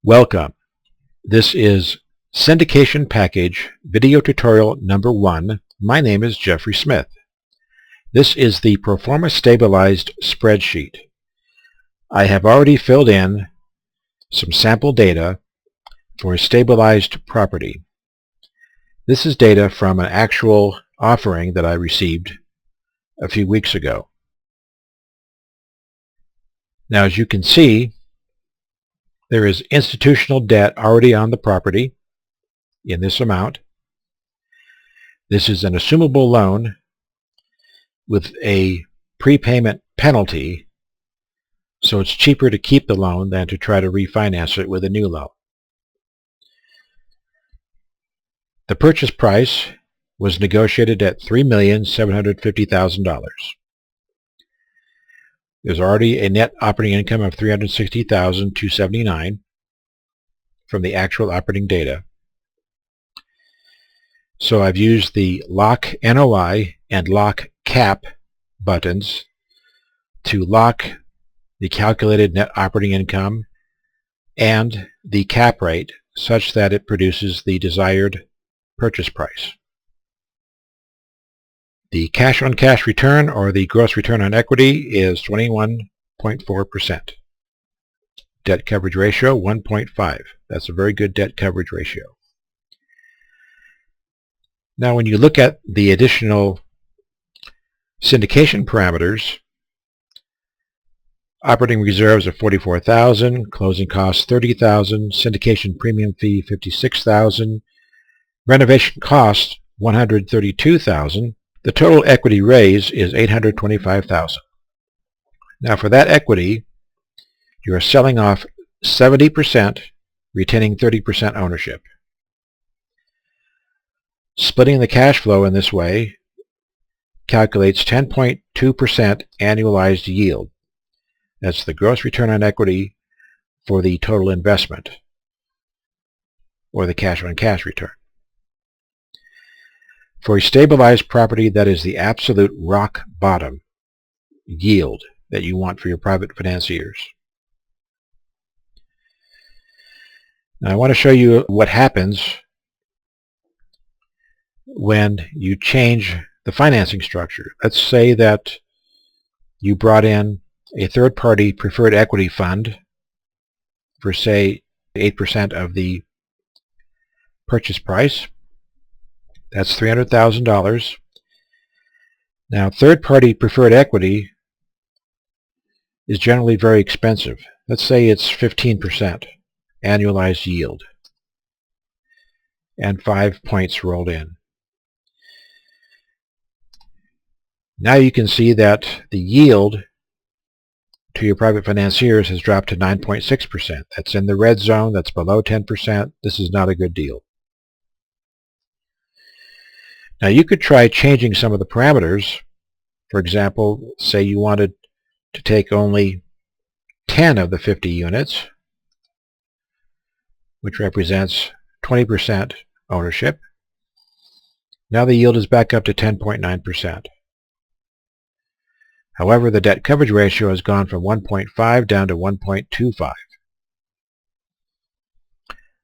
Welcome. This is Syndication Package Video Tutorial number 1. My name is Jeffrey Smith. This is the ProFormaStabilized spreadsheet. I have already filled in some sample data for a stabilized property. This is data from an actual offering that I received a few weeks ago. Now, as you can see, there is institutional debt already on the property in this amount. This is an assumable loan with a prepayment penalty, so it's cheaper to keep the loan than to try to refinance it with a new loan. The purchase price was negotiated at $3,750,000. There's already a net operating income of $360,279 from the actual operating data. So I've used the Lock NOI and Lock Cap buttons to lock the calculated net operating income and the cap rate such that it produces the desired purchase price. The cash-on-cash return, or the gross return on equity, is 21.4%. Debt coverage ratio, 1.5. That's a very good debt coverage ratio. Now, when you look at the additional syndication parameters, operating reserves are $44,000, closing costs $30,000, syndication premium fee $56,000, renovation costs $132,000. The total equity raise is $825,000. Now, for that equity, you are selling off 70%, retaining 30% ownership. Splitting the cash flow in this way calculates 10.2% annualized yield. That's the gross return on equity for the total investment, or the cash-on-cash return. For a stabilized property, that is the absolute rock bottom yield that you want for your private financiers. Now, I want to show you what happens when you change the financing structure. Let's say that you brought in a third-party preferred equity fund for, say, 8% of the purchase price. That's $300,000. Now, third-party preferred equity is generally very expensive. Let's say it's 15% annualized yield and 5 points rolled in. Now you can see that the yield to your private financiers has dropped to 9.6%. That's in the red zone. That's below 10%. This is not a good deal. Now, you could try changing some of the parameters. For example, say you wanted to take only 10 of the 50 units, which represents 20% ownership. Now the yield is back up to 10.9%. However, the debt coverage ratio has gone from 1.5 down to 1.25.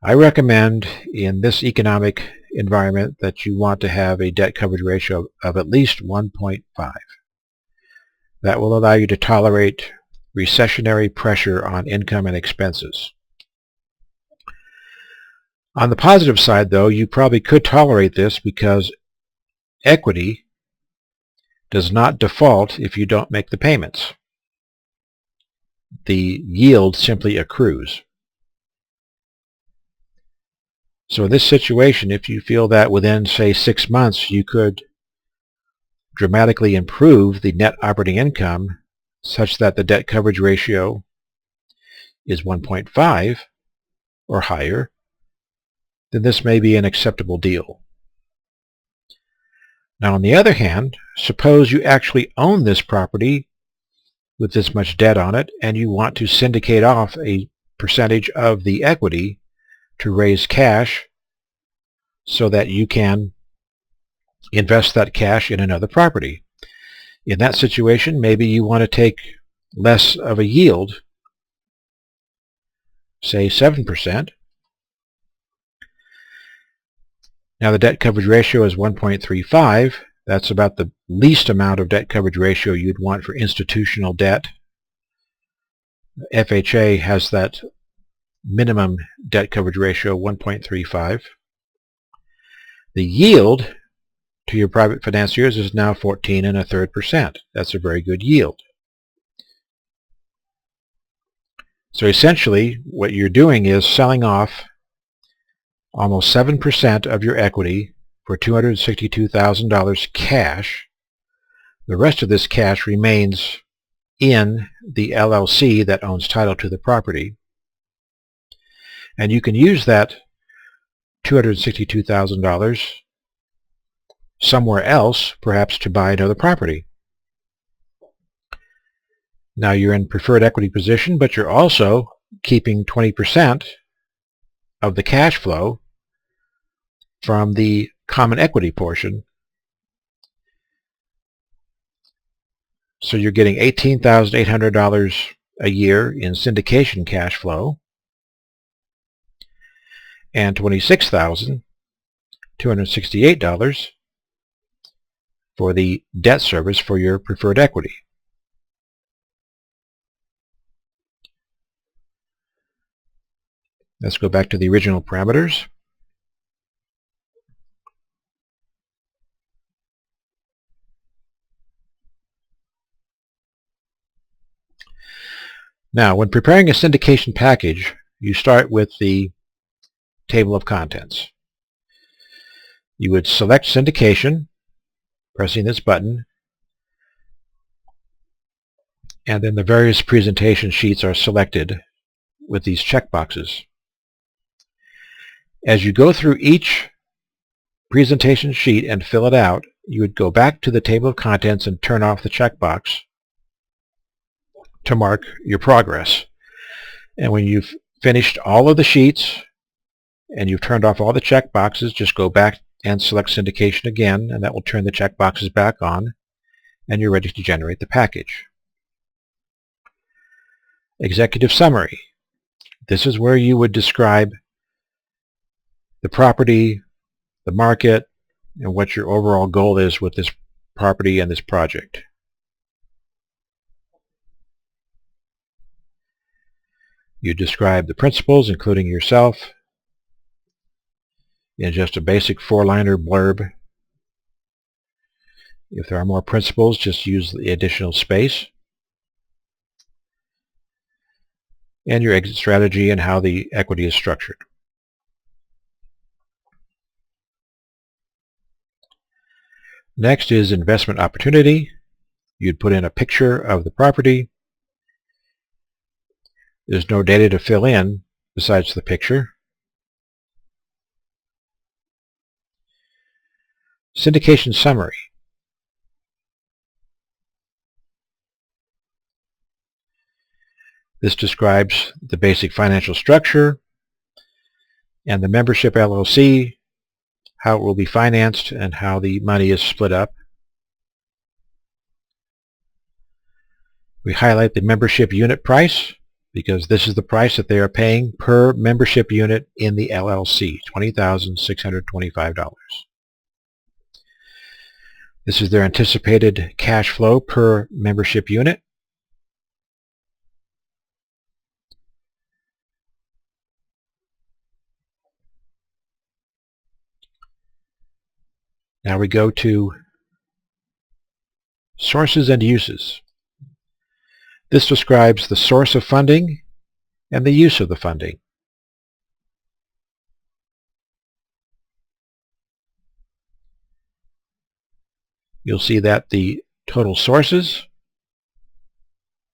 I recommend in this economic environment that you want to have a debt coverage ratio of at least 1.5. That will allow you to tolerate recessionary pressure on income and expenses. On the positive side, though, you probably could tolerate this because equity does not default if you don't make the payments. The yield simply accrues. So in this situation, if you feel that within, say, 6 months you could dramatically improve the net operating income such that the debt coverage ratio is 1.5 or higher, then this may be an acceptable deal. Now, on the other hand, suppose you actually own this property with this much debt on it and you want to syndicate off a percentage of the equity to raise cash so that you can invest that cash in another property. In that situation, maybe you want to take less of a yield say 7%. Now the debt coverage ratio is 1.35. That's about the least amount of debt coverage ratio you'd want for institutional debt. FHA has that minimum debt coverage ratio, 1.35. The yield to your private financiers is now 14.33%. That's a very good yield. So essentially, what you're doing is selling off almost 7% of your equity for $262,000 cash. The rest of this cash remains in the LLC that owns title to the property. And you can use that $262,000 somewhere else, perhaps to buy another property. Now you're in preferred equity position, but you're also keeping 20% of the cash flow from the common equity portion. So you're getting $18,800 a year in syndication cash flow and $26,268 for the debt service for your preferred equity. Let's go back to the original parameters. Now, when preparing a syndication package, you start with the table of contents. You would select syndication, pressing this button, and then the various presentation sheets are selected with these checkboxes. As you go through each presentation sheet and fill it out, you would go back to the table of contents and turn off the checkbox to mark your progress. And when you've finished all of the sheets and you've turned off all the checkboxes, just go back and select syndication again, and that will turn the checkboxes back on, and you're ready to generate the package. Executive summary. This is where you would describe the property, the market, and what your overall goal is with this property and this project. You describe the principals, including yourself, in just a basic 4-liner blurb. If there are more principals, just use the additional space. And your exit strategy and how the equity is structured. Next is investment opportunity. You'd put in a picture of the property. There's no data to fill in besides the picture. Syndication summary. This describes the basic financial structure and the membership LLC, how it will be financed, and how the money is split up. We highlight the membership unit price because this is the price that they are paying per membership unit in the LLC, $20,625. This is their anticipated cash flow per membership unit. Now we go to sources and uses. This describes the source of funding and the use of the funding. You'll see that the total sources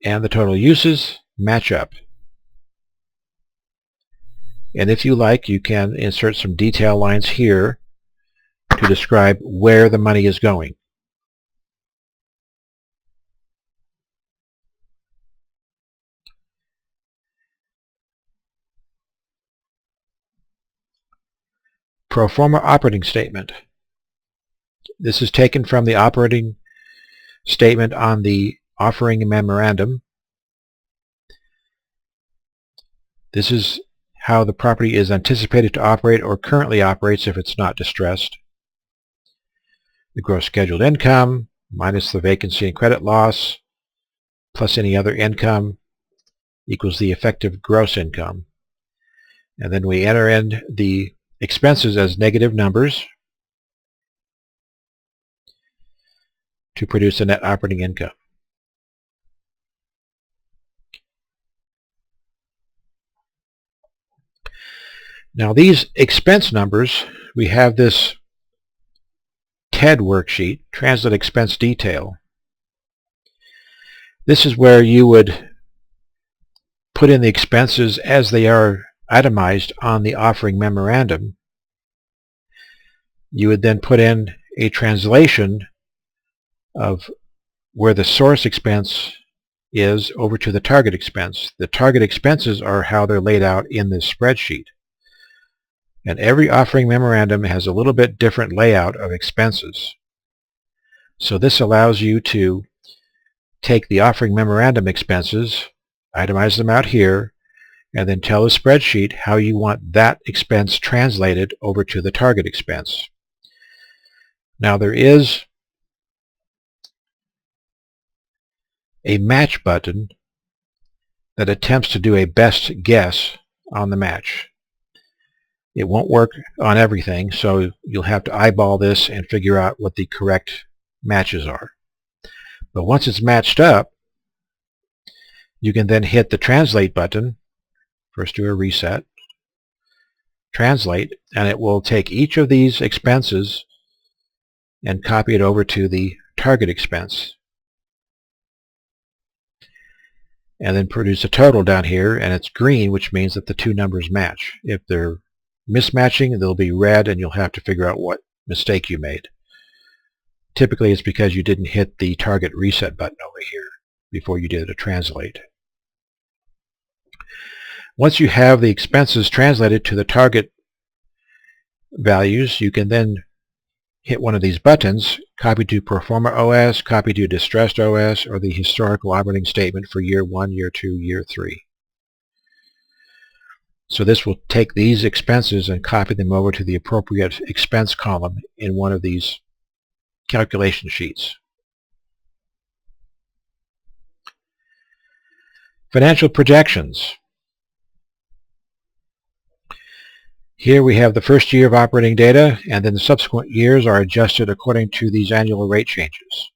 and the total uses match up. And if you like, you can insert some detail lines here to describe where the money is going. Pro forma operating statement. This is taken from the operating statement on the offering memorandum. This is how the property is anticipated to operate or currently operates if it's not distressed. The gross scheduled income minus the vacancy and credit loss plus any other income equals the effective gross income. And then we enter in the expenses as negative numbers to produce a net operating income. Now these expense numbers, we have this TED worksheet, Translate Expense Detail. This is where you would put in the expenses as they are itemized on the offering memorandum. You would then put in a translation of where the source expense is over to the target expense. The target expenses are how they're laid out in this spreadsheet. And every offering memorandum has a little bit different layout of expenses. So this allows you to take the offering memorandum expenses, itemize them out here, and then tell the spreadsheet how you want that expense translated over to the target expense. Now there is a match button that attempts to do a best guess on the match. It won't work on everything, so you'll have to eyeball this and figure out what the correct matches are. But once it's matched up, you can then hit the Translate button. First do a reset, translate, and it will take each of these expenses and copy it over to the target expense. And then produce a total down here, and it's green, which means that the two numbers match. If they're mismatching, they'll be red, and you'll have to figure out what mistake you made. Typically, it's because you didn't hit the target reset button over here before you did a translate. Once you have the expenses translated to the target values, you can then hit one of these buttons, copy to Proforma OS, copy to Distressed OS, or the historical operating statement for year 1, year 2, year 3. So this will take these expenses and copy them over to the appropriate expense column in one of these calculation sheets. Financial projections. Here we have the first year of operating data, and then the subsequent years are adjusted according to these annual rate changes.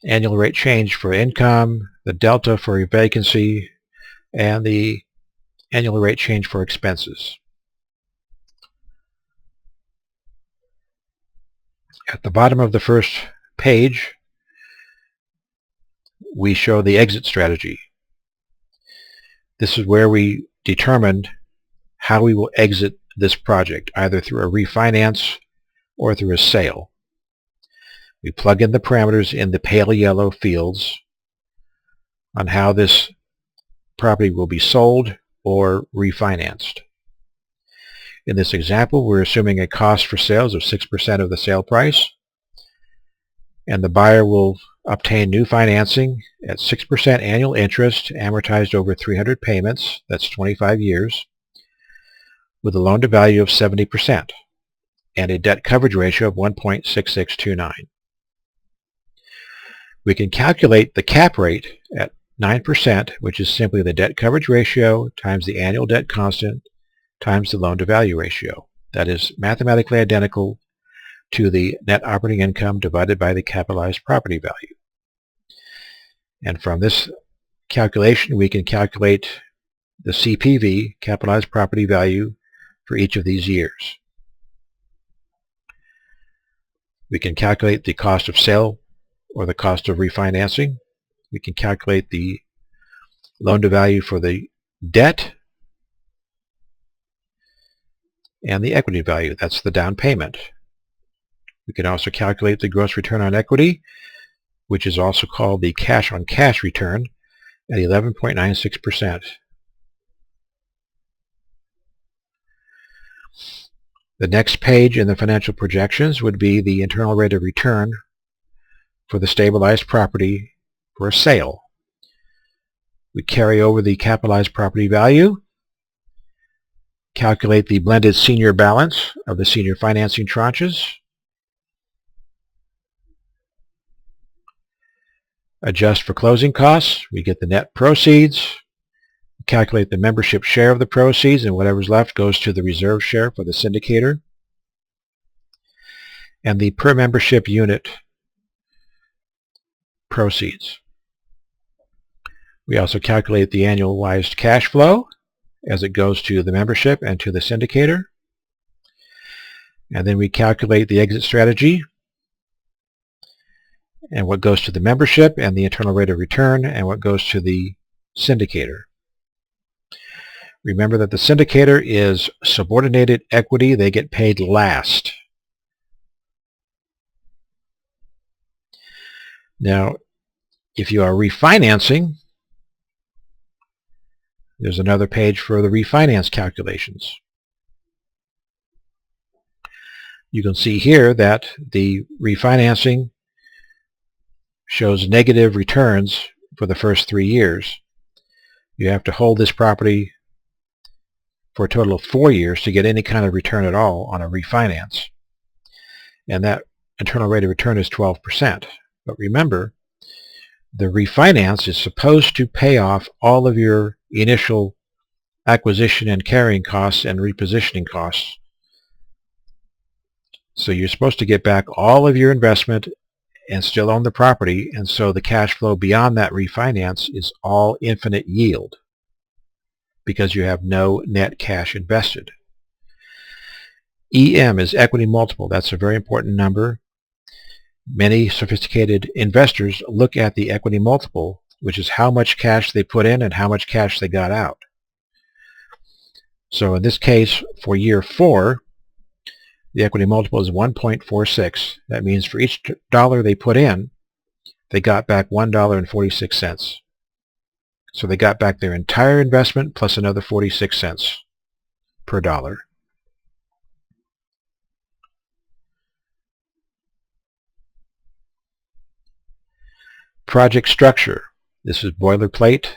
Annual rate change for income, the delta for vacancy, and the annual rate change for expenses. At the bottom of the first page, we show the exit strategy. This is where we determined how we will exit this project, either through a refinance or through a sale. We plug in the parameters in the pale yellow fields on how this property will be sold or refinanced. In this example, we're assuming a cost for sales of 6% of the sale price, and the buyer will obtain new financing at 6% annual interest amortized over 300 payments, that's 25 years, with a loan-to-value of 70% and a debt coverage ratio of 1.6629. We can calculate the cap rate at 9%, which is simply the debt coverage ratio times the annual debt constant times the loan-to-value ratio. That is mathematically identical to the net operating income divided by the capitalized property value. And from this calculation, we can calculate the CPV, capitalized property value, for each of these years. We can calculate the cost of sale or the cost of refinancing. We can calculate the loan-to-value for the debt and the equity value. That's the down payment. We can also calculate the gross return on equity, which is also called the cash-on-cash return, at 11.96%. The next page in the financial projections would be the internal rate of return for the stabilized property for a sale. We carry over the capitalized property value, calculate the blended senior balance of the senior financing tranches, adjust for closing costs, we get the net proceeds, calculate the membership share of the proceeds, and whatever's left goes to the reserve share for the syndicator, and the per membership unit proceeds. We also calculate the annualized cash flow as it goes to the membership and to the syndicator. And then we calculate the exit strategy and what goes to the membership and the internal rate of return and what goes to the syndicator. Remember that the syndicator is subordinated equity. They get paid last. Now, if you are refinancing, there's another page for the refinance calculations. You can see here that the refinancing shows negative returns for the first 3 years. You have to hold this property for a total of 4 years to get any kind of return at all on a refinance. And that internal rate of return is 12%. But remember, the refinance is supposed to pay off all of your initial acquisition and carrying costs and repositioning costs. So you're supposed to get back all of your investment and still own the property, and so the cash flow beyond that refinance is all infinite yield because you have no net cash invested. EM is equity multiple. That's a very important number. Many sophisticated investors look at the equity multiple, which is how much cash they put in and how much cash they got out. So in this case, for year 4, the equity multiple is 1.46. That means for each dollar they put in, they got back $1.46. So they got back their entire investment plus another 46 cents per dollar. Project structure. This is boilerplate.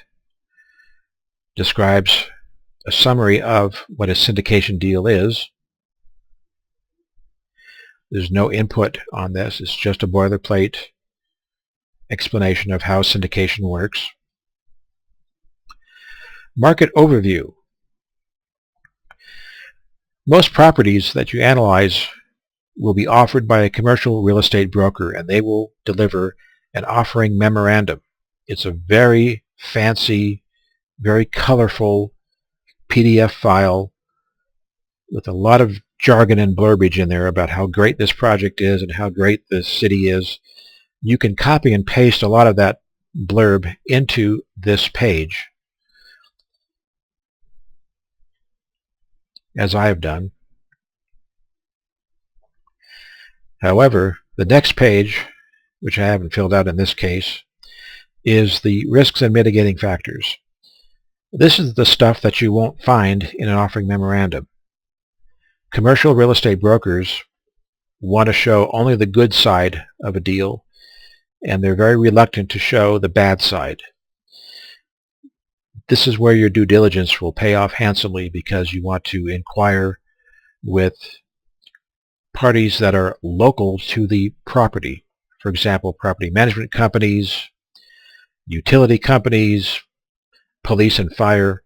Describes a summary of what a syndication deal is. There's no input on this. It's just a boilerplate explanation of how syndication works. Market overview. Most properties that you analyze will be offered by a commercial real estate broker, and they will deliver an offering memorandum. It's a very fancy, very colorful PDF file with a lot of jargon and blurbage in there about how great this project is and how great this city is. You can copy and paste a lot of that blurb into this page, as I have done. However, the next page, which I haven't filled out in this case, is the risks and mitigating factors. This is the stuff that you won't find in an offering memorandum. Commercial real estate brokers want to show only the good side of a deal, and they're very reluctant to show the bad side. This is where your due diligence will pay off handsomely, because you want to inquire with parties that are local to the property. For example, property management companies, utility companies, police and fire,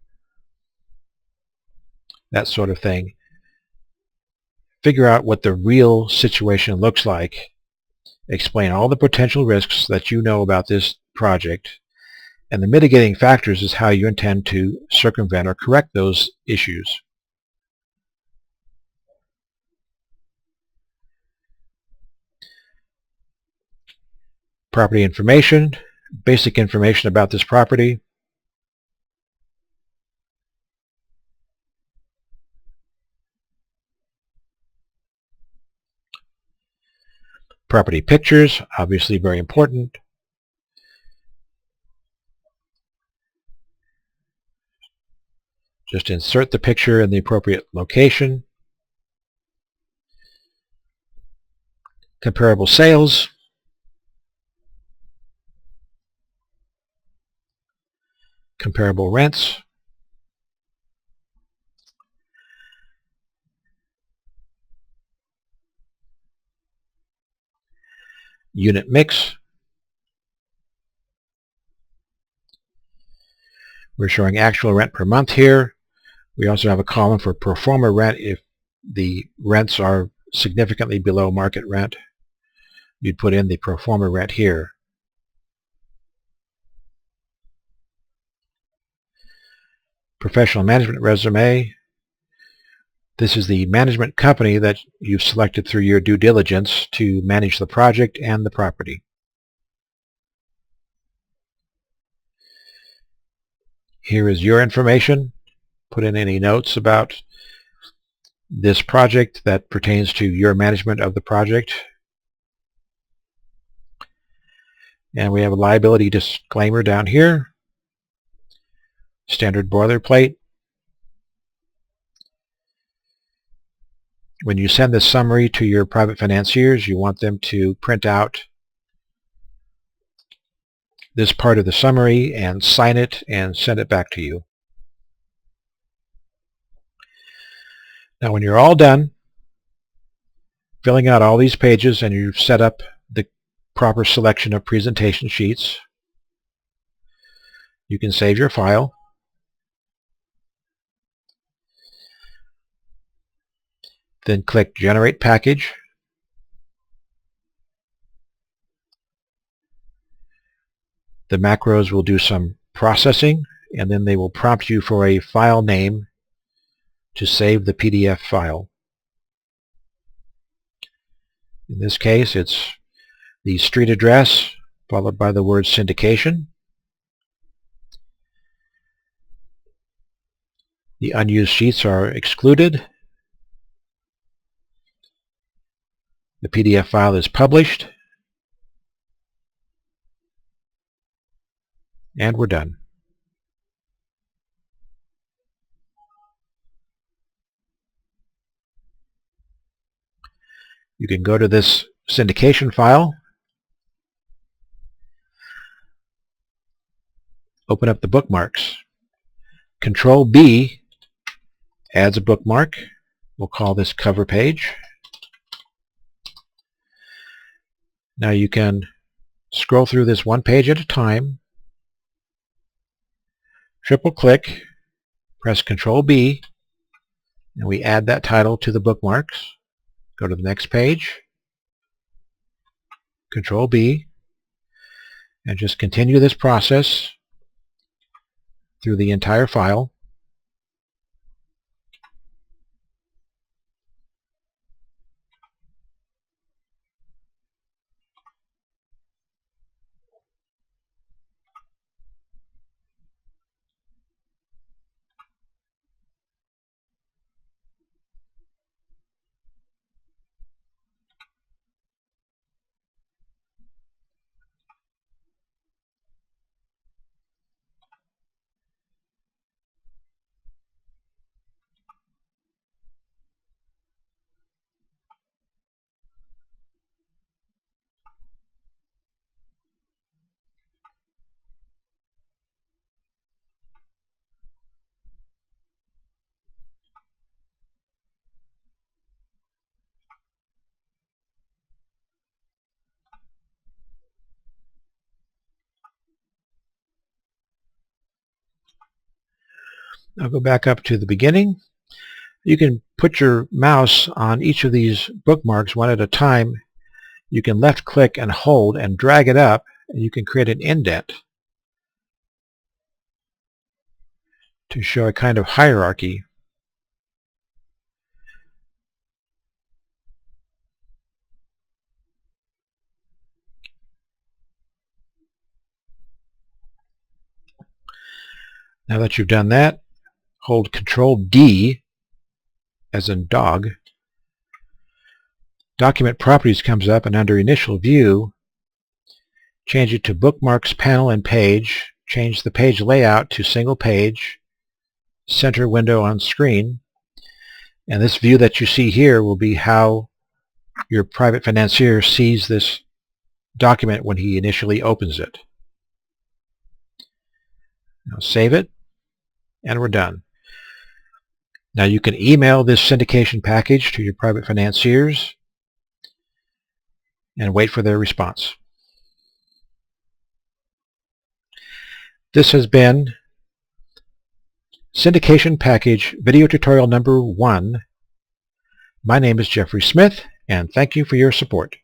that sort of thing. Figure out what the real situation looks like. Explain all the potential risks that you know about this project, and the mitigating factors is how you intend to circumvent or correct those issues. Property information, basic information about this property. Property pictures, obviously very important. Just insert the picture in the appropriate location. Comparable sales. comparable rents, unit mix. We're showing actual rent per month here. We also have a column for pro forma rent if the rents are significantly below market rent. You'd put in the pro forma rent here. Professional management resume. This is the management company that you've selected through your due diligence to manage the project and the property. Here is your information. Put in any notes about this project that pertains to your management of the project. And we have a liability disclaimer down here. Standard boilerplate. When you send this summary to your private financiers, you want them to print out this part of the summary and sign it and send it back to you. Now when you're all done filling out all these pages and you've set up the proper selection of presentation sheets, you can save your file. Then click Generate Package. The macros will do some processing, and then they will prompt you for a file name to save the PDF file. In this case, it's the street address followed by the word syndication. The unused sheets are excluded. The PDF file is published. And we're done. You can go to this syndication file, open up the bookmarks. Control B adds a bookmark. We'll call this cover page. Now you can scroll through this one page at a time. Triple click, press Control B, and we add that title to the bookmarks. Go to the next page, Control B, and just continue this process through the entire file. I'll go back up to the beginning. You can put your mouse on each of these bookmarks one at a time. You can left click and hold and drag it up, and you can create an indent to show a kind of hierarchy. Now that you've done that, hold Control D, as in dog. Document Properties comes up, and under Initial View, change it to Bookmarks Panel and Page. Change the page layout to Single Page, Center Window on Screen. And this view that you see here will be how your private financier sees this document when he initially opens it. Now save it, and we're done. Now you can email this syndication package to your private financiers and wait for their response. This has been Syndication Package Video Tutorial number 1. My name is Jeffrey Smith, and thank you for your support.